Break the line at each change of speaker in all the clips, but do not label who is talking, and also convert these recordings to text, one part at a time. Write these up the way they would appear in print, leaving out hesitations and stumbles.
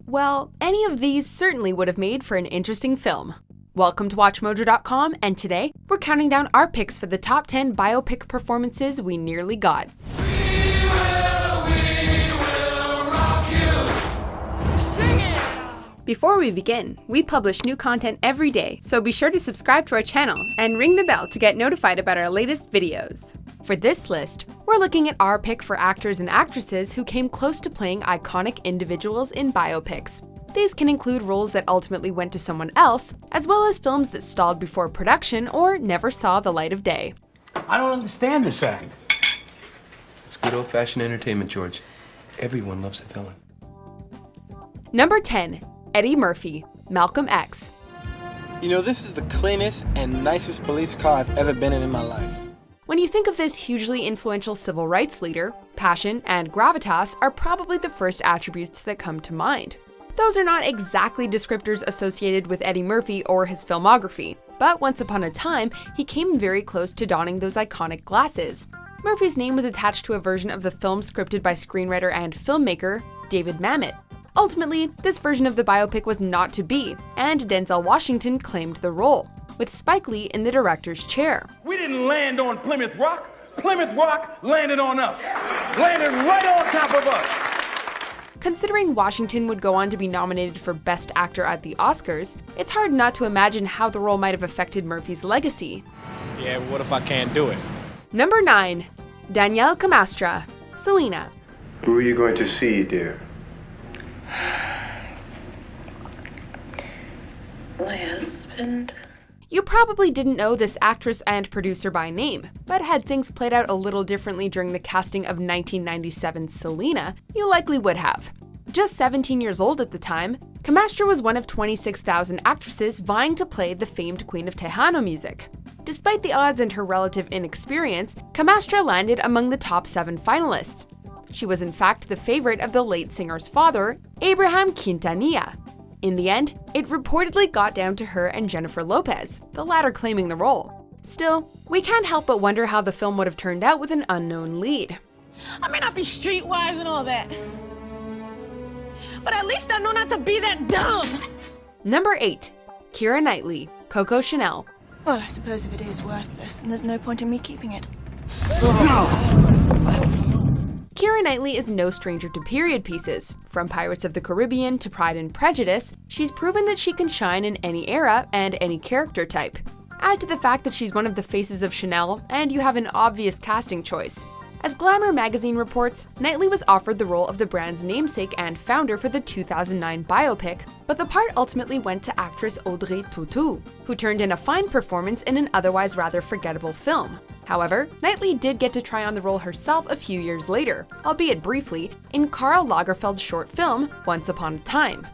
Well, any of these certainly would have made for an interesting film. Welcome to WatchMojo.com, and today we're counting down our picks for the top 10 biopic performances we nearly got.
We will rock you. Sing it!
Before we begin, we publish new content every day, so be sure to subscribe to our channel and ring the bell to get notified about our latest videos. For this list, we're looking at our pick for actors and actresses who came close to playing iconic individuals in biopics. These can include roles that ultimately went to someone else, as well as films that stalled before production or never saw the light of day.
I don't understand this act.
It's good old-fashioned entertainment, George. Everyone loves a villain.
Number 10. Eddie Murphy, Malcolm X.
You know, this is the cleanest and nicest police car I've ever been in my life.
When you think of this hugely influential civil rights leader, passion and gravitas are probably the first attributes that come to mind. Those are not exactly descriptors associated with Eddie Murphy or his filmography, but once upon a time, he came very close to donning those iconic glasses. Murphy's name was attached to a version of the film scripted by screenwriter and filmmaker David Mamet. Ultimately, this version of the biopic was not to be, and Denzel Washington claimed the role, with Spike Lee in the director's chair.
We didn't land on Plymouth Rock. Plymouth Rock landed on us. Landed right on top of us.
Considering Washington would go on to be nominated for Best Actor at the Oscars, it's hard not to imagine how the role might have affected Murphy's legacy.
Yeah, what if I can't do it?
Number 9. Danielle Camastra, Selena.
Who are you going to see, dear?
My husband.
You probably didn't know this actress and producer by name, but had things played out a little differently during the casting of 1997's Selena, you likely would have. Just 17 years old at the time, Camastra was one of 26,000 actresses vying to play the famed Queen of Tejano music. Despite the odds and her relative inexperience, Camastra landed among the top 7 finalists. She was in fact the favorite of the late singer's father, Abraham Quintanilla. In the end, it reportedly got down to her and Jennifer Lopez, the latter claiming the role. Still, we can't help but wonder how the film would have turned out with an unknown lead.
I may not be streetwise and all that, but at least I know not to be that dumb.
Number 8. Keira Knightley, Coco Chanel.
Well, I suppose if it is worthless, then there's no point in me keeping it.
Keira Knightley is no stranger to period pieces. From Pirates of the Caribbean to Pride and Prejudice, she's proven that she can shine in any era and any character type. Add to the fact that she's one of the faces of Chanel, and you have an obvious casting choice. As Glamour magazine reports, Knightley was offered the role of the brand's namesake and founder for the 2009 biopic, but the part ultimately went to actress Audrey Tautou, who turned in a fine performance in an otherwise rather forgettable film. However, Knightley did get to try on the role herself a few years later, albeit briefly, in Karl Lagerfeld's short film, Once Upon a Time.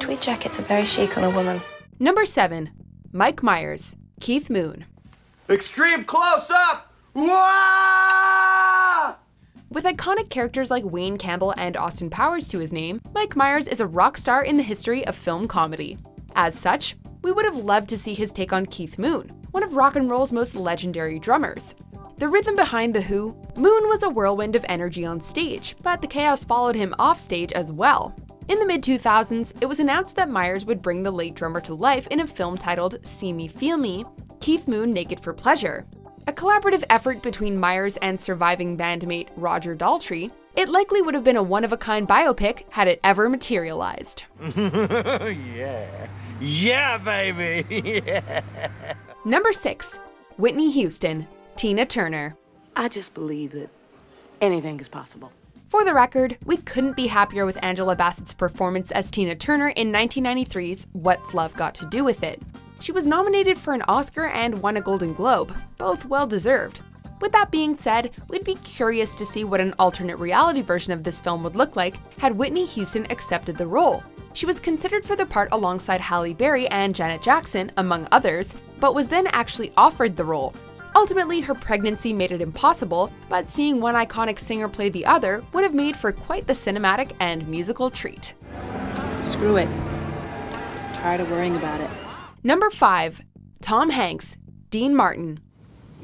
Tweed jackets are very chic on a woman.
Number 7. Mike Myers, Keith Moon.
Extreme close-up! Wah!
With iconic characters like Wayne Campbell and Austin Powers to his name, Mike Myers is a rock star in the history of film comedy. As such, we would have loved to see his take on Keith Moon, one of rock and roll's most legendary drummers. The rhythm behind The Who, Moon was a whirlwind of energy on stage, but the chaos followed him off stage as well. In the mid-2000s, it was announced that Myers would bring the late drummer to life in a film titled See Me Feel Me, Keith Moon Naked for Pleasure. A collaborative effort between Myers and surviving bandmate Roger Daltrey, it likely would have been a one-of-a-kind biopic had it ever materialized.
Yeah, baby. Yeah.
Number 6. Whitney Houston, Tina Turner.
I just believe that anything is possible.
For the record, we couldn't be happier with Angela Bassett's performance as Tina Turner in 1993's What's Love Got to Do With It. She was nominated for an Oscar and won a Golden Globe, both well-deserved. With that being said, we'd be curious to see what an alternate reality version of this film would look like had Whitney Houston accepted the role. She was considered for the part alongside Halle Berry and Janet Jackson, among others, but was then actually offered the role. Ultimately, her pregnancy made it impossible, but seeing one iconic singer play the other would have made for quite the cinematic and musical treat.
Screw it. Tired of worrying about it.
Number 5. Tom Hanks, Dean Martin.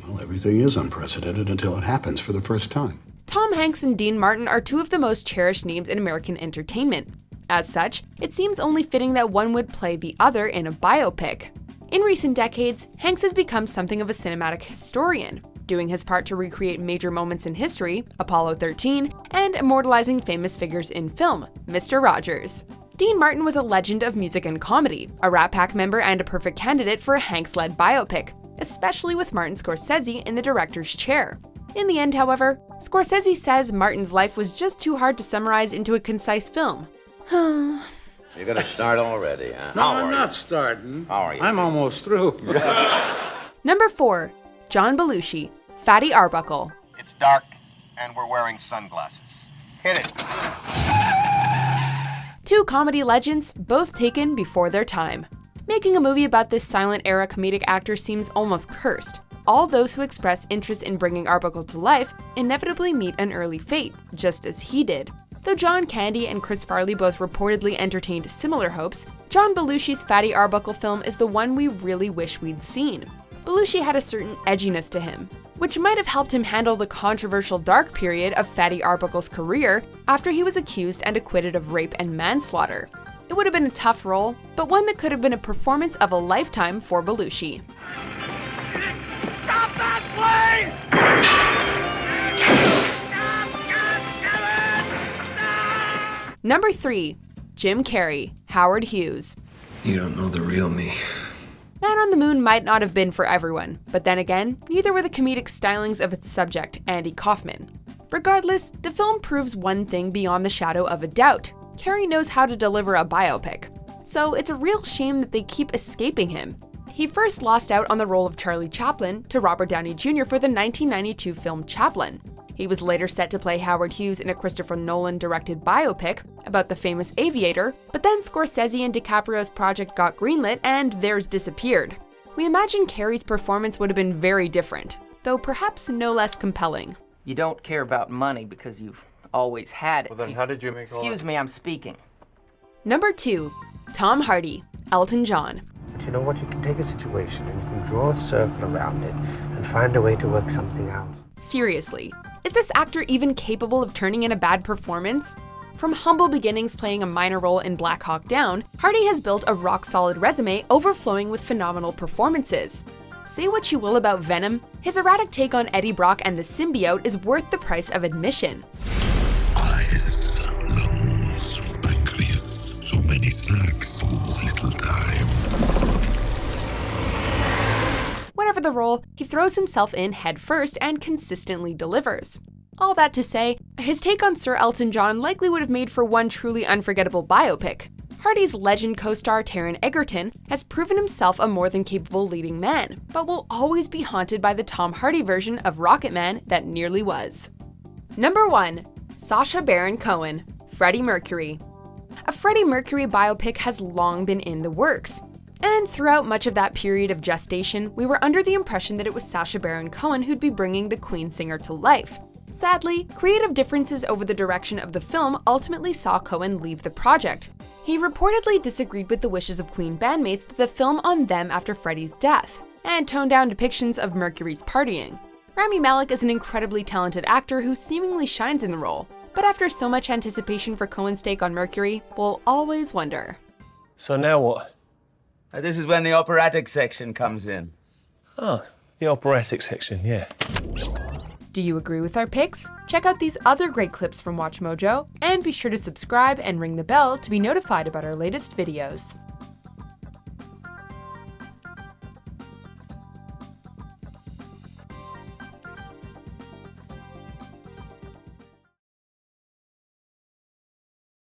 Well, everything is unprecedented until it happens for the first time.
Tom Hanks and Dean Martin are two of the most cherished names in American entertainment. As such, it seems only fitting that one would play the other in a biopic. In recent decades, Hanks has become something of a cinematic historian, doing his part to recreate major moments in history, Apollo 13, and immortalizing famous figures in film, Mr. Rogers. Dean Martin was a legend of music and comedy, a Rat Pack member and a perfect candidate for a Hanks-led biopic, especially with Martin Scorsese in the director's chair. In the end, however, Scorsese says Martin's life was just too hard to summarize into a concise film.
You're gonna start already, huh?
No, I'm not starting.
How are you?
I'm almost through.
Number 4. John Belushi, Fatty Arbuckle.
It's dark, and we're wearing sunglasses. Hit it.
Two comedy legends, both taken before their time. Making a movie about this silent era comedic actor seems almost cursed. All those who express interest in bringing Arbuckle to life inevitably meet an early fate, just as he did. Though John Candy and Chris Farley both reportedly entertained similar hopes, John Belushi's Fatty Arbuckle film is the one we really wish we'd seen. Belushi had a certain edginess to him, which might have helped him handle the controversial dark period of Fatty Arbuckle's career after he was accused and acquitted of rape and manslaughter. It would have been a tough role, but one that could have been a performance of a lifetime for Belushi.
Stop that plane!
Number 3. Jim Carrey, Howard Hughes.
You don't know the real me.
Man on the Moon might not have been for everyone, but then again, neither were the comedic stylings of its subject, Andy Kaufman. Regardless, the film proves one thing beyond the shadow of a doubt. Carrey knows how to deliver a biopic. So it's a real shame that they keep escaping him. He first lost out on the role of Charlie Chaplin to Robert Downey Jr. for the 1992 film Chaplin. He was later set to play Howard Hughes in a Christopher Nolan-directed biopic about the famous aviator, but then Scorsese and DiCaprio's project got greenlit and theirs disappeared. We imagine Carrey's performance would have been very different, though perhaps no less compelling.
You don't care about money because you've always had it.
Well, then how did you make all
Excuse me, I'm speaking.
Number 2. Tom Hardy, Elton John.
But you know what? You can take a situation and you can draw a circle around it and find a way to work something out.
Seriously, is this actor even capable of turning in a bad performance? From humble beginnings playing a minor role in Black Hawk Down, Hardy has built a rock-solid resume overflowing with phenomenal performances. Say what you will about Venom, his erratic take on Eddie Brock and the symbiote is worth the price of admission.
Eyes, lungs, pancreas, so many snacks, so little time.
Whatever the role, he throws himself in headfirst and consistently delivers. All that to say, his take on Sir Elton John likely would have made for one truly unforgettable biopic. Hardy's legend co-star Taron Egerton has proven himself a more than capable leading man, but will always be haunted by the Tom Hardy version of Rocketman that nearly was. Number 1. Sacha Baron Cohen, Freddie Mercury. A Freddie Mercury biopic has long been in the works. And throughout much of that period of gestation, we were under the impression that it was Sacha Baron Cohen who'd be bringing the Queen singer to life. Sadly, creative differences over the direction of the film ultimately saw Cohen leave the project. He reportedly disagreed with the wishes of Queen bandmates that the film on them after Freddie's death, and toned down depictions of Mercury's partying. Rami Malek is an incredibly talented actor who seemingly shines in the role, but after so much anticipation for Cohen's take on Mercury, we'll always wonder.
So now what?
This is when the operatic section comes in.
Oh, the operatic section, yeah.
Do you agree with our picks? Check out these other great clips from WatchMojo, and be sure to subscribe and ring the bell to be notified about our latest videos.